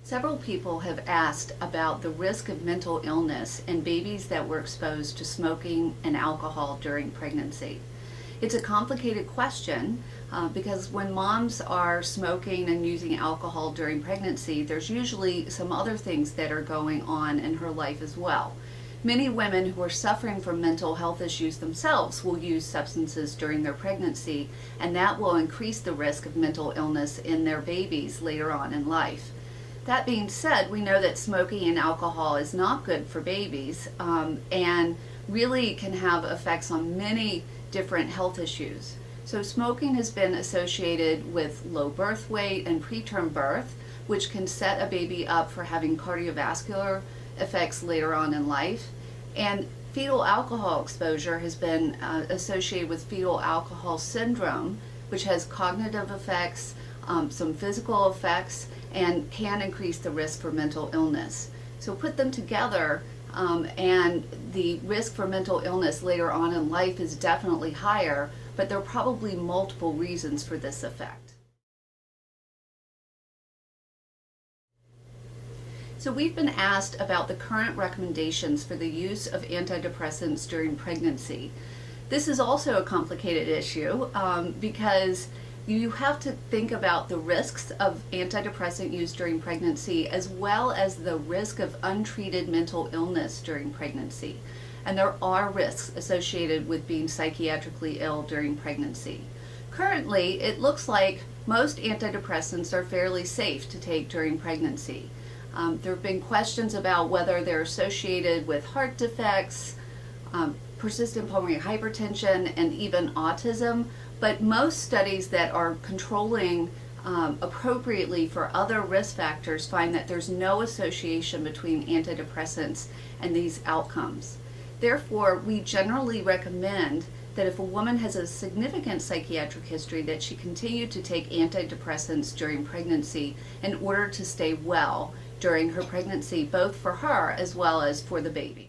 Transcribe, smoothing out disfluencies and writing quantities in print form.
Several people have asked about the risk of mental illness in babies that were exposed to smoking and alcohol during pregnancy. It's a complicated question because when moms are smoking and using alcohol during pregnancy, there's usually some other things that are going on in her life as well. Many women who are suffering from mental health issues themselves will use substances during their pregnancy, and that will increase the risk of mental illness in their babies later on in life. That being said, we know that smoking and alcohol is not good for babies and really can have effects on many different health issues. So smoking has been associated with low birth weight and preterm birth, which can set a baby up for having cardiovascular effects later on in life. And fetal alcohol exposure has been associated with fetal alcohol syndrome, which has cognitive effects, some physical effects, and can increase the risk for mental illness. So put them together and the risk for mental illness later on in life is definitely higher, but there are probably multiple reasons for this effect. So we've been asked about the current recommendations for the use of antidepressants during pregnancy. This is also a complicated issue because you have to think about the risks of antidepressant use during pregnancy as well as the risk of untreated mental illness during pregnancy. And there are risks associated with being psychiatrically ill during pregnancy. Currently, it looks like most antidepressants are fairly safe to take during pregnancy. There have been questions about whether they're associated with heart defects, persistent pulmonary hypertension, and even autism, but most studies that are controlling appropriately for other risk factors find that there's no association between antidepressants and these outcomes. Therefore, we generally recommend that if a woman has a significant psychiatric history, that she continue to take antidepressants during pregnancy in order to stay well during her pregnancy, both for her as well as for the baby.